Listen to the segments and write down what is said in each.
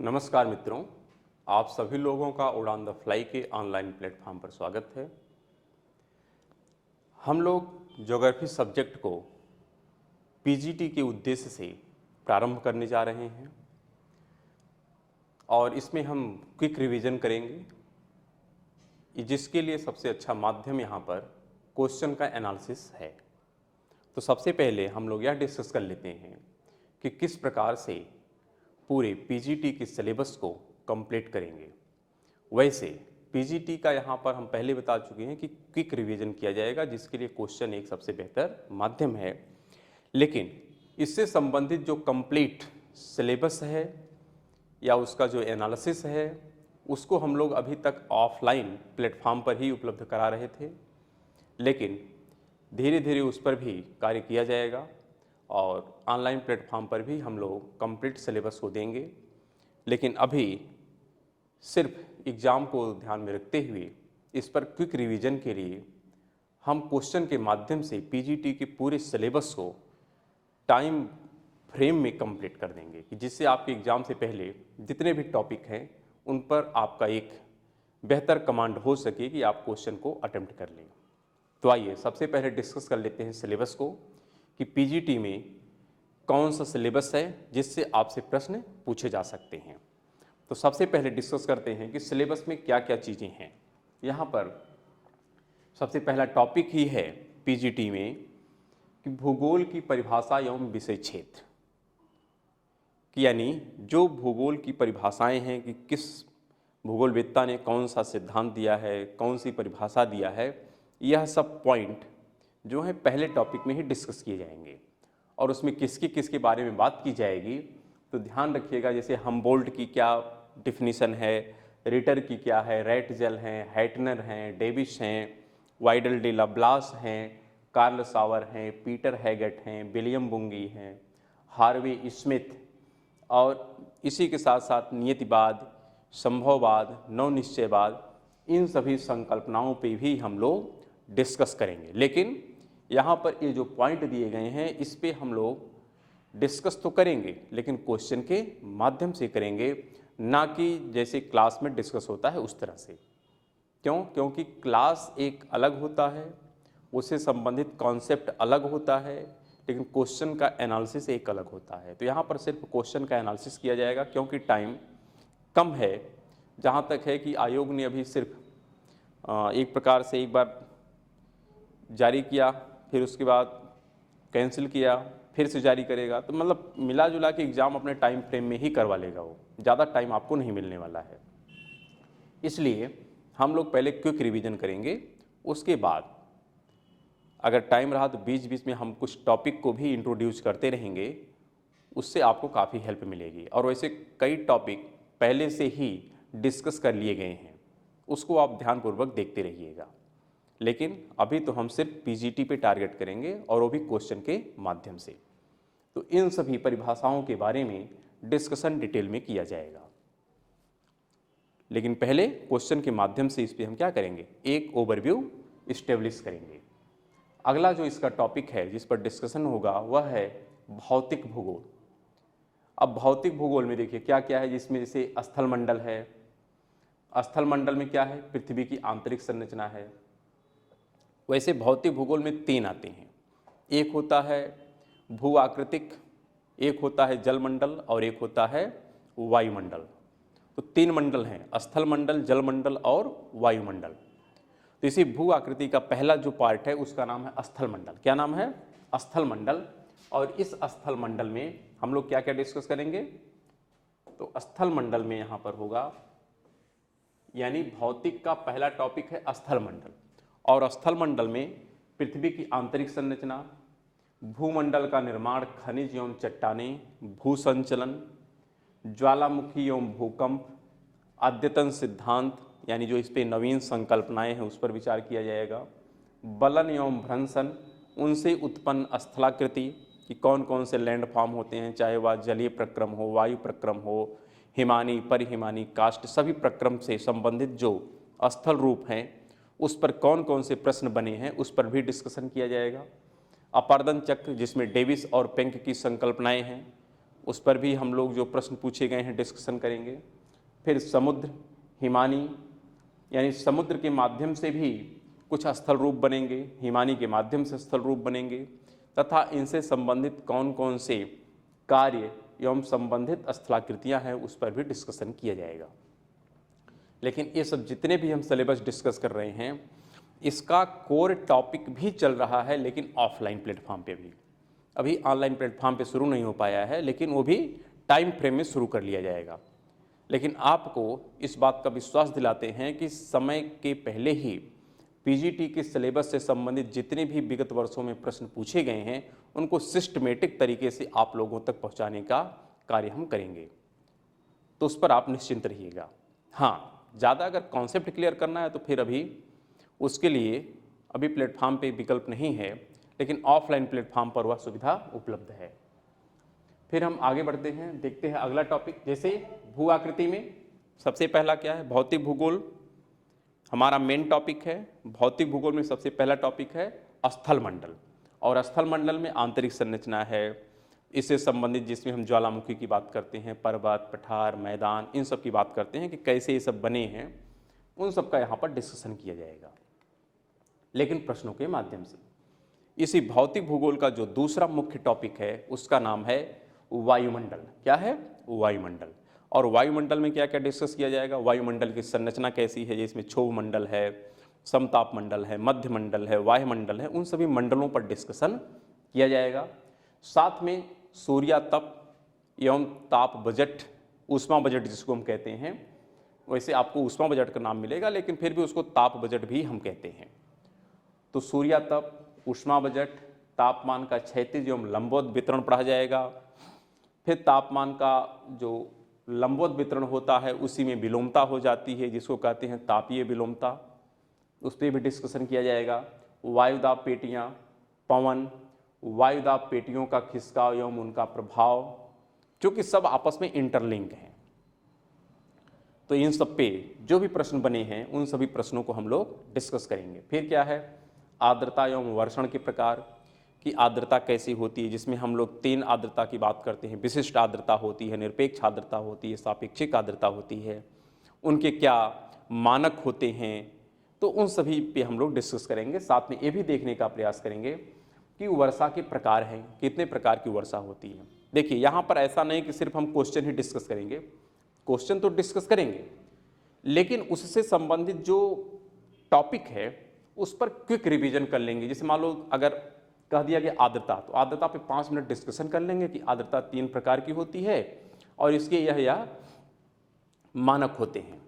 नमस्कार मित्रों, आप सभी लोगों का उड़ान द फ्लाई के ऑनलाइन प्लेटफॉर्म पर स्वागत है। हम लोग ज्योग्राफी सब्जेक्ट को पीजीटी के उद्देश्य से प्रारंभ करने जा रहे हैं और इसमें हम क्विक रिवीजन करेंगे, जिसके लिए सबसे अच्छा माध्यम यहाँ पर क्वेश्चन का एनालिसिस है। तो सबसे पहले हम लोग यह डिस्कस कर लेते हैं कि किस प्रकार से पूरे पीजीटी के सिलेबस को कंप्लीट करेंगे। वैसे पीजीटी का यहाँ पर हम पहले बता चुके हैं कि क्विक रिवीजन किया जाएगा, जिसके लिए क्वेश्चन एक सबसे बेहतर माध्यम है। लेकिन इससे संबंधित जो कंप्लीट सिलेबस है या उसका जो एनालिसिस है, उसको हम लोग अभी तक ऑफलाइन प्लेटफॉर्म पर ही उपलब्ध करा रहे थे, लेकिन धीरे धीरे उस पर भी कार्य किया जाएगा और ऑनलाइन प्लेटफॉर्म पर भी हम लोग कंप्लीट सिलेबस को देंगे। लेकिन अभी सिर्फ एग्ज़ाम को ध्यान में रखते हुए इस पर क्विक रिवीजन के लिए हम क्वेश्चन के माध्यम से पीजीटी के पूरे सिलेबस को टाइम फ्रेम में कंप्लीट कर देंगे, कि जिससे आपके एग्ज़ाम से पहले जितने भी टॉपिक हैं उन पर आपका एक बेहतर कमांड हो सके कि आप क्वेश्चन को अटेम्प्ट कर लें। तो आइए सबसे पहले डिस्कस कर लेते हैं सिलेबस को, कि पीजीटी में कौन सा सिलेबस है जिससे आपसे प्रश्न पूछे जा सकते हैं। तो सबसे पहले डिस्कस करते हैं कि सिलेबस में क्या क्या चीज़ें हैं। यहाँ पर सबसे पहला टॉपिक ही है पीजीटी में कि भूगोल की परिभाषा एवं विषय क्षेत्र, कि यानी जो भूगोल की परिभाषाएं हैं कि किस भूगोलवेत्ता ने कौन सा सिद्धांत दिया है, कौन सी परिभाषा दिया है, यह सब पॉइंट जो है पहले टॉपिक में ही डिस्कस किए जाएंगे। और उसमें किसके किसके बारे में बात की जाएगी, तो ध्यान रखिएगा, जैसे हमबोल्ट की क्या डिफिनीशन है, रिटर की क्या है, रैटजेल हैं, हैटनर हैं, डेविस हैं, वाइडल डे लाब्लास हैं, कार्ल सावर हैं, पीटर हैगेट हैं, विलियम बुंगी हैं, हार्वे स्मिथ, और इसी के साथ साथ नियतिवाद, संभववाद, नवनिश्चयवाद, इन सभी संकल्पनाओं पे भी हम लोग डिस्कस करेंगे। लेकिन यहाँ पर ये जो पॉइंट दिए गए हैं इस पे हम लोग डिस्कस तो करेंगे, लेकिन क्वेश्चन के माध्यम से करेंगे, ना कि जैसे क्लास में डिस्कस होता है उस तरह से। क्यों? क्योंकि क्लास एक अलग होता है, उससे संबंधित कॉन्सेप्ट अलग होता है, लेकिन क्वेश्चन का एनालिसिस एक अलग होता है। तो यहाँ पर सिर्फ क्वेश्चन का एनालिसिस किया जाएगा, क्योंकि टाइम कम है। जहाँ तक है कि आयोग ने अभी सिर्फ एक प्रकार से एक बार जारी किया, फिर उसके बाद कैंसिल किया, फिर से जारी करेगा, तो मतलब मिला जुला के एग्ज़ाम अपने टाइम फ्रेम में ही करवा लेगा, वो ज़्यादा टाइम आपको नहीं मिलने वाला है। इसलिए हम लोग पहले क्विक रिवीजन करेंगे, उसके बाद अगर टाइम रहा तो बीच बीच में हम कुछ टॉपिक को भी इंट्रोड्यूस करते रहेंगे, उससे आपको काफ़ी हेल्प मिलेगी। और वैसे कई टॉपिक पहले से ही डिस्कस कर लिए गए हैं, उसको आप ध्यानपूर्वक देखते रहिएगा। लेकिन अभी तो हम सिर्फ पीजीटी पे टारगेट करेंगे, और वो भी क्वेश्चन के माध्यम से। तो इन सभी परिभाषाओं के बारे में डिस्कशन डिटेल में किया जाएगा, लेकिन पहले क्वेश्चन के माध्यम से इस पर हम क्या करेंगे, एक ओवरव्यू इस्टेब्लिश करेंगे। अगला जो इसका टॉपिक है जिस पर डिस्कशन होगा वह है भौतिक भूगोल। अब भौतिक भूगोल में देखिए क्या क्या है, जिसमें जैसे स्थल मंडल है। स्थल मंडल में क्या है, पृथ्वी की आंतरिक संरचना है। वैसे भौतिक भूगोल में 3 आते हैं, एक होता है भू आकृतिक, एक होता है जलमंडल, और एक होता है वायुमंडल। तो 3 मंडल हैं, स्थल मंडल, जलमंडल और वायुमंडल। तो इसी भू आकृति का पहला जो पार्ट है उसका नाम है स्थल मंडल। क्या नाम है? स्थल मंडल। और इस स्थल मंडल में हम लोग क्या क्या डिस्कस करेंगे, तो स्थल मंडल में यहाँ पर होगा, यानी भौतिक का पहला टॉपिक है स्थल मंडल। और स्थल मंडल में पृथ्वी की आंतरिक संरचना, भूमंडल का निर्माण, खनिज एवं चट्टानें, भू संचलन, ज्वालामुखी एवं भूकंप, अद्यतन सिद्धांत, यानी जो इस पे नवीन संकल्पनाएं हैं उस पर विचार किया जाएगा, बलन एवं भ्रंशन, उनसे उत्पन्न स्थलाकृति, कि कौन कौन से लैंड फॉर्म होते हैं, चाहे वह जलीय प्रक्रम हो, वायु प्रक्रम हो, हिमानी, परिहिमानी, कास्ट, सभी प्रक्रम से संबंधित जो स्थल रूप हैं उस पर कौन कौन से प्रश्न बने हैं उस पर भी डिस्कशन किया जाएगा। अपर्दन चक्र, जिसमें डेविस और पेंक की संकल्पनाएं हैं, उस पर भी हम लोग जो प्रश्न पूछे गए हैं डिस्कशन करेंगे। फिर समुद्र, हिमानी, यानी समुद्र के माध्यम से भी कुछ स्थल रूप बनेंगे, हिमानी के माध्यम से स्थल रूप बनेंगे, तथा इनसे संबंधित कौन कौन से कार्य एवं संबंधित स्थलाकृतियाँ हैं उस पर भी डिस्कशन किया जाएगा। लेकिन ये सब जितने भी हम सिलेबस डिस्कस कर रहे हैं, इसका कोर टॉपिक भी चल रहा है, लेकिन ऑफलाइन प्लेटफॉर्म पे भी। अभी ऑनलाइन प्लेटफॉर्म पे शुरू नहीं हो पाया है, लेकिन वो भी टाइम फ्रेम में शुरू कर लिया जाएगा। लेकिन आपको इस बात का विश्वास दिलाते हैं कि समय के पहले ही पीजीटी के सिलेबस से संबंधित जितने भी विगत वर्षों में प्रश्न पूछे गए हैं उनको सिस्टमेटिक तरीके से आप लोगों तक पहुंचाने का कार्य हम करेंगे, तो उस पर आप निश्चिंत रहिएगा। हाँ, ज़्यादा अगर कॉन्सेप्ट क्लियर करना है तो फिर अभी उसके लिए अभी प्लेटफॉर्म पे विकल्प नहीं है, लेकिन ऑफलाइन प्लेटफॉर्म पर वह सुविधा उपलब्ध है। फिर हम आगे बढ़ते हैं, देखते हैं अगला टॉपिक। जैसे भू आकृति में सबसे पहला क्या है, भौतिक भूगोल हमारा मेन टॉपिक है। भौतिक भूगोल में सबसे पहला टॉपिक है स्थल मंडल, और स्थल मंडल में आंतरिक संरचना है, इससे संबंधित जिसमें हम ज्वालामुखी की बात करते हैं, पर्वत, पठार, मैदान, इन सब की बात करते हैं कि कैसे ये सब बने हैं, उन सब का यहाँ पर डिस्कशन किया जाएगा, लेकिन प्रश्नों के माध्यम से। इसी भौतिक भूगोल का जो दूसरा मुख्य टॉपिक है उसका नाम है वायुमंडल। क्या है? वायुमंडल। और वायुमंडल में क्या क्या डिस्कस किया जाएगा? वायुमंडल की संरचना कैसी है, जिसमें क्षोभ मंडल है, समताप मंडल है, मध्य मंडल है, वायुमंडल है, उन सभी मंडलों पर डिस्कशन किया जाएगा। साथ में सूर्यातप एवं ताप बजट, ऊष्मा बजट जिसको हम कहते हैं, वैसे आपको ऊष्मा बजट का नाम मिलेगा, लेकिन फिर भी उसको ताप बजट भी हम कहते हैं। तो सूर्यातप, ऊष्मा बजट, तापमान का क्षैतिज एवं लंबवत वितरण पढ़ा जाएगा। फिर तापमान का जो लंबवत वितरण होता है उसी में विलोमता हो जाती है, जिसको कहते हैं तापीय विलोमता, उस पर भी डिस्कशन किया जाएगा। वायुदाब पेटियाँ, पवन, वायुदाब पेटियों का खिसकाव एवं उनका प्रभाव, क्योंकि सब आपस में इंटरलिंक हैं, तो इन सब पे जो भी प्रश्न बने हैं उन सभी प्रश्नों को हम लोग डिस्कस करेंगे। फिर क्या है? आर्द्रता एवं वर्षण के प्रकार की आर्द्रता कैसी होती है, जिसमें हम लोग 3 आर्द्रता की बात करते हैं। विशिष्ट आर्द्रता होती है, निरपेक्ष आर्द्रता होती है, सापेक्षिक आर्द्रता होती है, उनके क्या मानक होते हैं, तो उन सभी पे हम लोग डिस्कस करेंगे। साथ में ये भी देखने का प्रयास करेंगे कि वर्षा के प्रकार हैं, कितने प्रकार की वर्षा होती है। देखिए, यहाँ पर ऐसा नहीं कि सिर्फ हम क्वेश्चन ही डिस्कस करेंगे, क्वेश्चन तो डिस्कस करेंगे, लेकिन उससे संबंधित जो टॉपिक है उस पर क्विक रिवीजन कर लेंगे। जैसे मान लो अगर कह दिया गया आर्द्रता, तो आर्द्रता पे 5 मिनट डिस्कशन कर लेंगे कि आर्द्रता 3 प्रकार की होती है और इसके यह मानक होते हैं,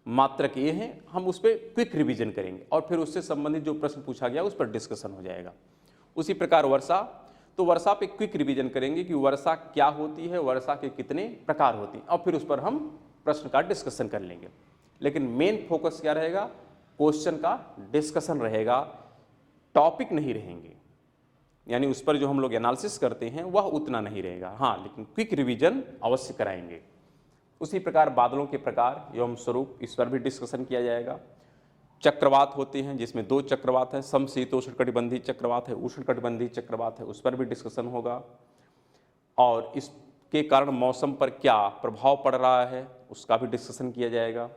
मात्रक ये हैं, हम उस पर क्विक रिवीजन करेंगे और फिर उससे संबंधित जो प्रश्न पूछा गया उस पर डिस्कशन हो जाएगा। उसी प्रकार वर्षा, तो वर्षा पे क्विक रिवीजन करेंगे कि वर्षा क्या होती है, वर्षा के कितने प्रकार होती हैं, और फिर उस पर हम प्रश्न का डिस्कशन कर लेंगे। लेकिन मेन फोकस क्या रहेगा? क्वेश्चन का डिस्कशन रहेगा, टॉपिक नहीं रहेंगे, यानी उस पर जो हम लोग एनालिसिस करते हैं वह उतना नहीं रहेगा। हाँ, लेकिन क्विक रिवीजन अवश्य कराएंगे। उसी प्रकार बादलों के प्रकार एवं स्वरूप, इस पर भी डिस्कशन किया जाएगा। चक्रवात होते हैं, जिसमें 2 चक्रवात हैं, समशीतोष्णकटिबंधीय चक्रवात है, उष्णकटिबंधीय चक्रवात है, उस पर भी डिस्कशन होगा। और इसके कारण मौसम पर क्या प्रभाव पड़ रहा है उसका भी डिस्कशन किया जाएगा।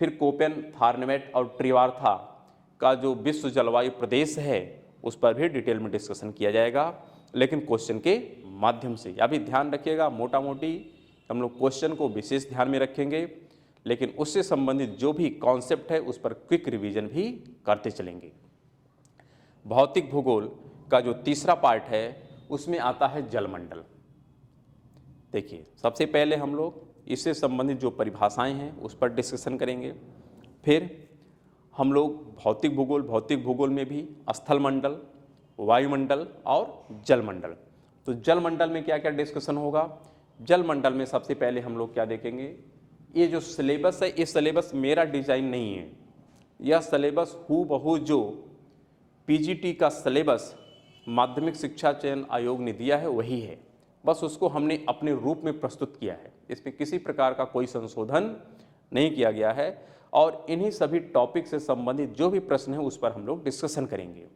फिर कोपेन, थार्नेमेट और ट्रिवार्था का जो विश्व जलवायु प्रदेश है उस पर भी डिटेल में डिस्कशन किया जाएगा, लेकिन क्वेश्चन के माध्यम से। या भी ध्यान रखिएगा, मोटा मोटी हम लोग क्वेश्चन को विशेष ध्यान में रखेंगे, लेकिन उससे संबंधित जो भी कॉन्सेप्ट है उस पर क्विक रिवीजन भी करते चलेंगे। भौतिक भूगोल का जो तीसरा पार्ट है उसमें आता है जलमंडल। देखिए, सबसे पहले हम लोग इससे संबंधित जो परिभाषाएं हैं उस पर डिस्कशन करेंगे। फिर हम लोग भौतिक भूगोल में भी स्थल मंडल, वायुमंडल और जलमंडल। तो जलमंडल में क्या क्या डिस्कशन होगा? जलमंडल में सबसे पहले हम लोग क्या देखेंगे, ये जो सिलेबस है, ये सिलेबस मेरा डिजाइन नहीं है, यह सिलेबस हूबहू जो पीजीटी का सिलेबस माध्यमिक शिक्षा चयन आयोग ने दिया है वही है, बस उसको हमने अपने रूप में प्रस्तुत किया है। इसमें किसी प्रकार का कोई संशोधन नहीं किया गया है और इन्हीं सभी टॉपिक से संबंधित जो भी प्रश्न है उस पर हम लोग डिस्कशन करेंगे।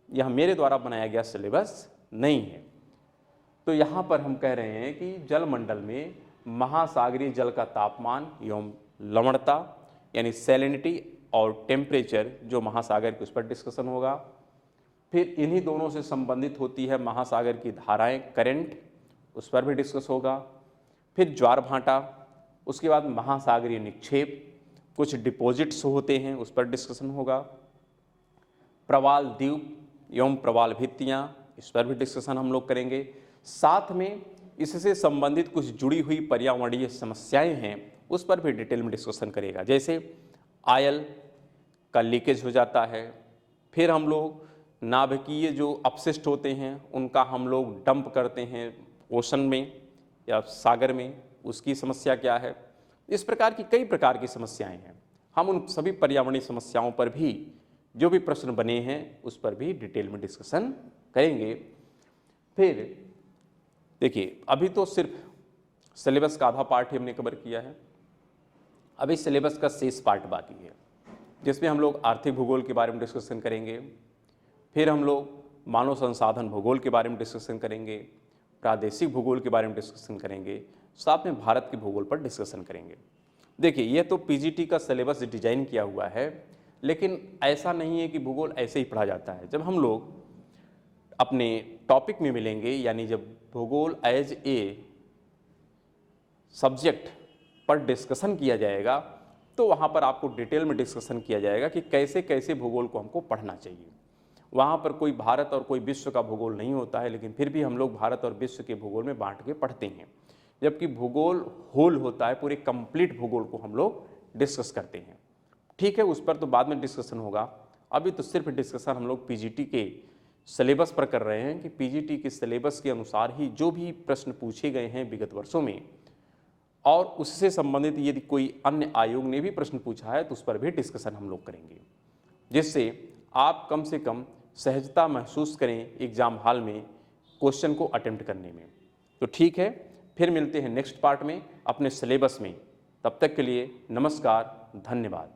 यह मेरे द्वारा बनाया गया सिलेबस नहीं है। तो यहाँ पर हम कह रहे हैं कि जलमंडल में महासागरीय जल का तापमान एवं लवणता यानी सैलिनिटी और टेम्परेचर जो महासागर के उस पर डिस्कशन होगा। फिर इन्हीं दोनों से संबंधित होती है महासागर की धाराएं, करंट, उस पर भी डिस्कस होगा। फिर ज्वार भाटा, उसके बाद महासागरीय निक्षेप, कुछ डिपॉजिट्स होते हैं उस पर डिस्कशन होगा। प्रवाल द्वीप एवं प्रवाल भित्तियाँ, इस पर भी डिस्कशन हम लोग करेंगे। साथ में इससे संबंधित कुछ जुड़ी हुई पर्यावरणीय समस्याएं हैं उस पर भी डिटेल में डिस्कशन करेगा। जैसे आयल का लीकेज हो जाता है, फिर हम लोग नाभिकीय जो अपशिष्ट होते हैं उनका हम लोग डंप करते हैं ओशन में या सागर में, उसकी समस्या क्या है। इस प्रकार की कई प्रकार की समस्याएं हैं। हम उन सभी पर्यावरणीय समस्याओं पर भी जो भी प्रश्न बने हैं उस पर भी डिटेल में डिस्कशन करेंगे। फिर देखिए, अभी तो सिर्फ सिलेबस का आधा पार्ट ही हमने कवर किया है, अभी सिलेबस का शेष पार्ट बाकी है जिसमें हम लोग आर्थिक भूगोल के बारे में डिस्कशन करेंगे। फिर हम लोग मानव संसाधन भूगोल के बारे में डिस्कशन करेंगे, प्रादेशिक भूगोल के बारे में डिस्कशन करेंगे, साथ में भारत के भूगोल पर डिस्कशन करेंगे। देखिए, यह तो पीजीटी का सिलेबस डिजाइन किया हुआ है, लेकिन ऐसा नहीं है कि भूगोल ऐसे ही पढ़ा जाता है। जब हम लोग अपने टॉपिक में मिलेंगे, यानी जब भूगोल एज ए सब्जेक्ट पर डिस्कशन किया जाएगा, तो वहाँ पर आपको डिटेल में डिस्कशन किया जाएगा कि कैसे कैसे भूगोल को हमको पढ़ना चाहिए। वहाँ पर कोई भारत और कोई विश्व का भूगोल नहीं होता है, लेकिन फिर भी हम लोग भारत और विश्व के भूगोल में बांट के पढ़ते हैं, जबकि भूगोल होल होता है, पूरे कंप्लीट भूगोल को हम लोग डिस्कस करते हैं। ठीक है, उस पर तो बाद में डिस्कशन होगा। अभी तो सिर्फ डिस्कशन हम लोग पीजीटी के सिलेबस पर कर रहे हैं कि पीजीटी के सिलेबस के अनुसार ही जो भी प्रश्न पूछे गए हैं विगत वर्षों में, और उससे संबंधित यदि कोई अन्य आयोग ने भी प्रश्न पूछा है तो उस पर भी डिस्कशन हम लोग करेंगे, जिससे आप कम से कम सहजता महसूस करें एग्जाम हॉल में क्वेश्चन को अटेम्प्ट करने में। तो ठीक है, फिर मिलते हैं नेक्स्ट पार्ट में अपने सिलेबस में। तब तक के लिए नमस्कार, धन्यवाद।